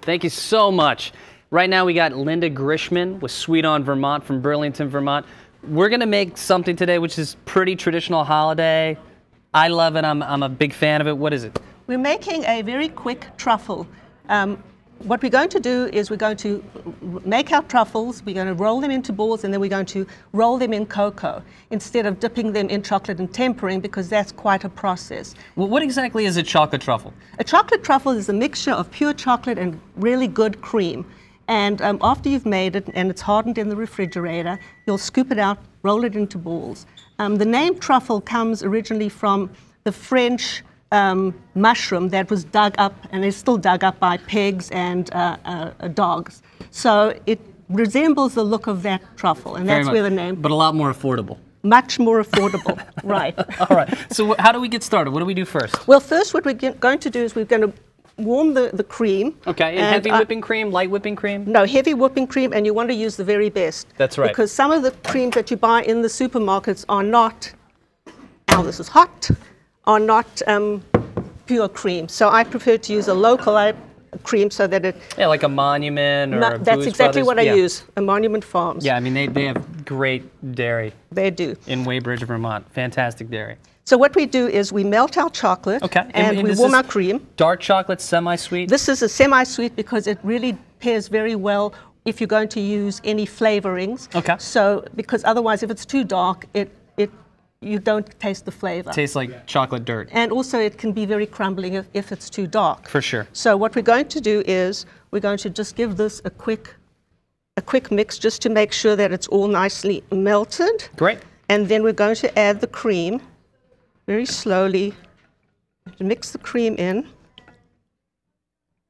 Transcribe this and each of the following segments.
Thank you so much. Right now we got Linda Grishman with Sweet on Vermont from Burlington, Vermont. We're gonna make something today which is pretty traditional holiday. I love it, I'm a big fan of it. What is it? We're making a very quick truffle. What we're going to do is we're going to make our truffles, we're going to roll them into balls, and then we're going to roll them in cocoa instead of dipping them in chocolate and tempering, because that's quite a process. Well, what exactly is a chocolate truffle? A chocolate truffle is a mixture of pure chocolate and really good cream. And after you've made it and it's hardened in the refrigerator, you'll scoop it out, roll it into balls. The name truffle comes originally from the French mushroom that was dug up and is still dug up by pigs and dogs. So it resembles the look of that truffle, and that's where the name... But a lot more affordable. Much more affordable, right. All right, so how do we get started? What do we do first? Well, first what we're going to do is we're going to warm the cream. Okay, and heavy whipping cream, light whipping cream? No, heavy whipping cream, and you want to use the very best. That's right. Because some of the creams that you buy in the supermarkets are not, now this is hot, are not pure cream. So I prefer to use a local cream so that it... Yeah, like a Monument or a that's Booz exactly Brothers. what I use, a Monument Farms. Yeah, I mean, they have great dairy. They do. In Weybridge, Vermont. Fantastic dairy. So what we do is we melt our chocolate, okay. and we warm our cream. Dark chocolate, semi-sweet? This is a semi-sweet because it really pairs very well if you're going to use any flavorings. Okay. So, because otherwise if it's too dark, you don't taste the flavor. Tastes like chocolate dirt. And also it can be very crumbling if it's too dark. For sure. So what we're going to do is we're going to just give this a quick mix just to make sure that it's all nicely melted. Great. And then we're going to add the cream very slowly to mix the cream in.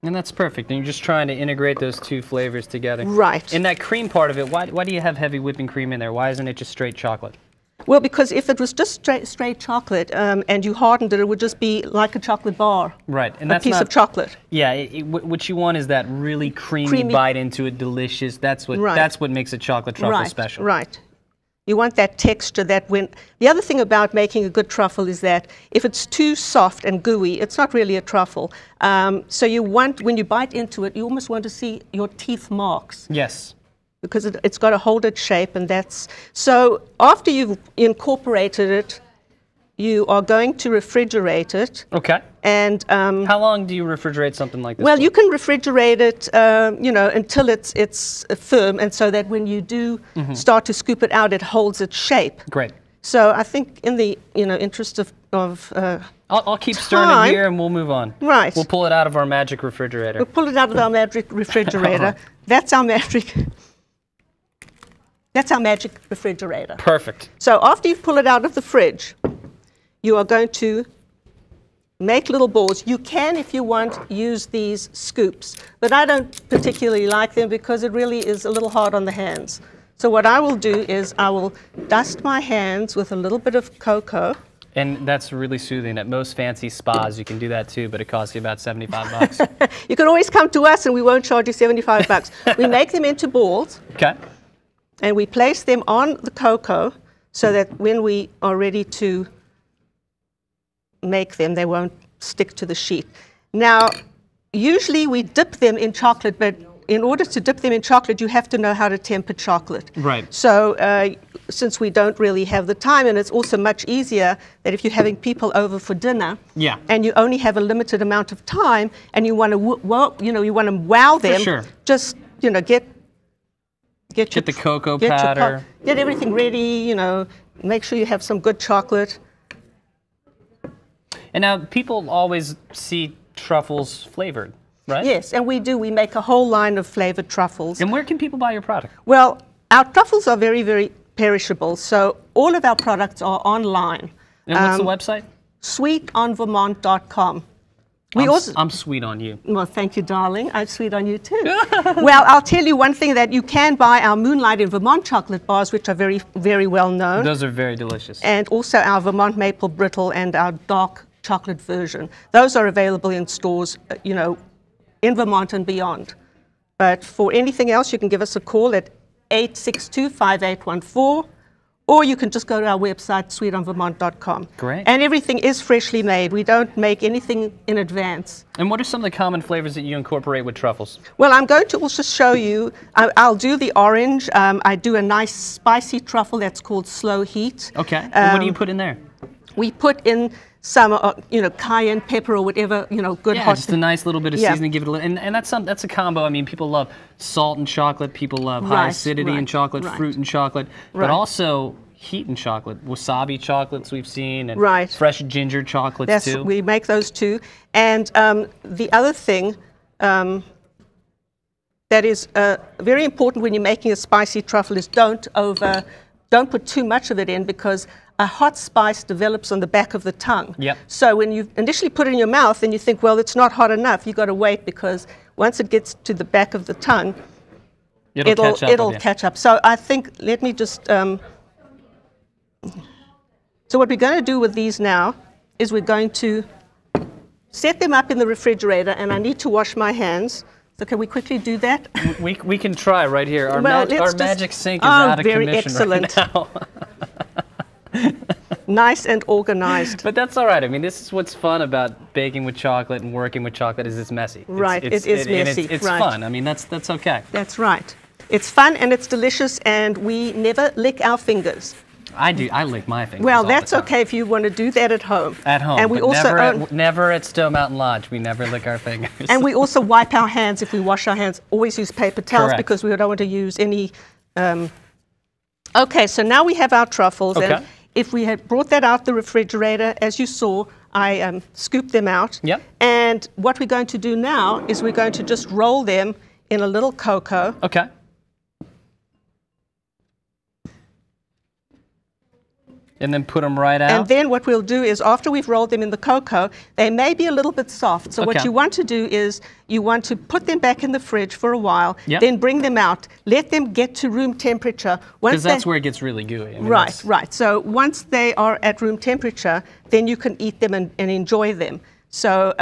And that's perfect. And you're just trying to integrate those two flavors together. Right. In that cream part of it, why do you have heavy whipping cream in there? Why isn't it just straight chocolate? Well, because if it was just straight chocolate and you hardened it, it would just be like a chocolate bar. Right. And that's a piece of chocolate. Yeah, what you want is that really creamy bite into it, delicious. That's what makes a chocolate truffle special. Right. You want that texture that when... The other thing about making a good truffle is that if it's too soft and gooey, it's not really a truffle. So you want, when you bite into it, you almost want to see your teeth marks. Yes. Because it's got to hold its shape, and that's... So after you've incorporated it, you are going to refrigerate it. Okay. And how long do you refrigerate something like this? Well, you can refrigerate it, until it's firm, and so that when you do start to scoop it out, it holds its shape. Great. So I think in the interest of I'll keep stirring it here, and we'll move on. Right. We'll pull it out of our magic refrigerator. We'll pull it out of our magic refrigerator. Right. That's our magic. That's our magic refrigerator. Perfect. So after you pull it out of the fridge, you are going to make little balls. You can, if you want, use these scoops, but I don't particularly like them because it really is a little hard on the hands. So what I will do is I will dust my hands with a little bit of cocoa. And that's really soothing. At most fancy spas, you can do that too, but it costs you about 75 bucks. You can always come to us and we won't charge you 75 bucks. We make them into balls. Okay. And we place them on the cocoa so that when we are ready to make them, they won't stick to the sheet. Now, usually we dip them in chocolate, but in order to dip them in chocolate, you have to know how to temper chocolate. Right. So since we don't really have the time, and it's also much easier that if you're having people over for dinner, and you only have a limited amount of time, and you want to, wow them, for sure. Just get the cocoa powder. Get everything ready, make sure you have some good chocolate. And now people always see truffles flavored, right? Yes, and we do. We make a whole line of flavored truffles. And where can people buy your product? Well, our truffles are very, very perishable, so all of our products are online. And what's the website? sweetonvermont.com. I'm sweet on you. Well, thank you, darling. I'm sweet on you, too. Well, I'll tell you one thing, that you can buy our Moonlight in Vermont chocolate bars, which are very, very well known. Those are very delicious. And also our Vermont Maple Brittle and our dark chocolate version. Those are available in stores, in Vermont and beyond. But for anything else, you can give us a call at 862-5814, Or you can just go to our website, sweetonvermont.com. Great. And everything is freshly made. We don't make anything in advance. And what are some of the common flavors that you incorporate with truffles? Well, I'm going to also show you, I'll do the orange. I do a nice spicy truffle that's called slow heat. Okay. And what do you put in there? We put in some, cayenne pepper or whatever, good hot. Just a nice little bit of seasoning, give it a little, and that's a combo. I mean, people love salt and chocolate, people love high acidity in chocolate, fruit and chocolate, but also heat and chocolate. Wasabi chocolates we've seen, and fresh ginger chocolates too. We make those too. And the other thing that is very important when you're making a spicy truffle is don't put too much of it in, because a hot spice develops on the back of the tongue. Yep. So when you initially put it in your mouth and you think, well, it's not hot enough, you've got to wait, because once it gets to the back of the tongue, it'll catch up. So I think, let me just, so what we're going to do with these now is we're going to set them up in the refrigerator, and I need to wash my hands. So can we quickly do that? We can try right here. Our magic sink is out of commission right now. Nice and organized. But that's all right. I mean, this is what's fun about baking with chocolate and working with chocolate, is it's messy. Right, it is messy. It's fun. I mean, that's okay. That's right. It's fun and it's delicious, and we never lick our fingers. I do. I lick my fingers. Well, that's okay if you want to do that at home. At home. And we also never at Stowe Mountain Lodge. We never lick our fingers. And we also wipe our hands if we wash our hands. Always use paper towels, because we don't want to use any. Okay, so now we have our truffles. Okay. And if we had brought that out the refrigerator, as you saw, I scooped them out. Yep. And what we're going to do now is we're going to just roll them in a little cocoa. Okay. And then put them right out? And then what we'll do is, after we've rolled them in the cocoa, they may be a little bit soft. So what you want to do is you want to put them back in the fridge for a while, then bring them out, let them get to room temperature. Because that's where it gets really gooey. I mean, right. So once they are at room temperature, then you can eat them and enjoy them. So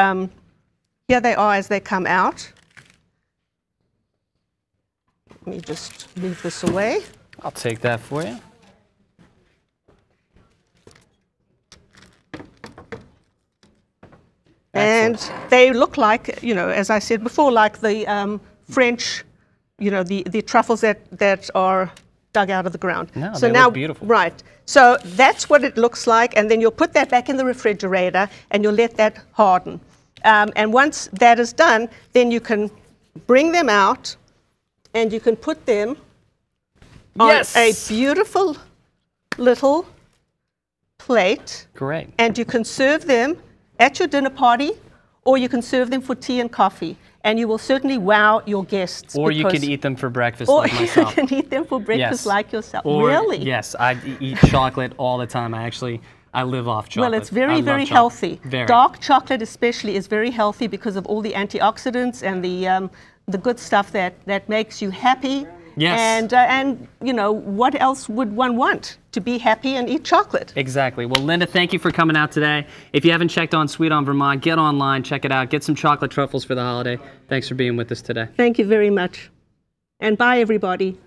here they are as they come out. Let me just move this away. I'll take that for you. And they look like, as I said before, like the French, the truffles that are dug out of the ground. No, so they now, look beautiful. Right. So that's what it looks like, and then you'll put that back in the refrigerator, and you'll let that harden. And once that is done, then you can bring them out, and you can put them on a beautiful little plate. Great. And you can serve them at your dinner party, or you can serve them for tea and coffee, and you will certainly wow your guests. Or you can eat them for breakfast like myself. Or you can eat them for breakfast like yourself. Or, really? Yes, I eat chocolate all the time. I live off chocolate. Well, it's very, very healthy. Dark chocolate especially is very healthy because of all the antioxidants and the good stuff that makes you happy. Yes. And what else would one want? To be happy and eat chocolate. Exactly. Well, Linda, thank you for coming out today. If you haven't checked on Sweet on Vermont, get online, check it out, get some chocolate truffles for the holiday. Thanks for being with us today. Thank you very much. And bye, everybody.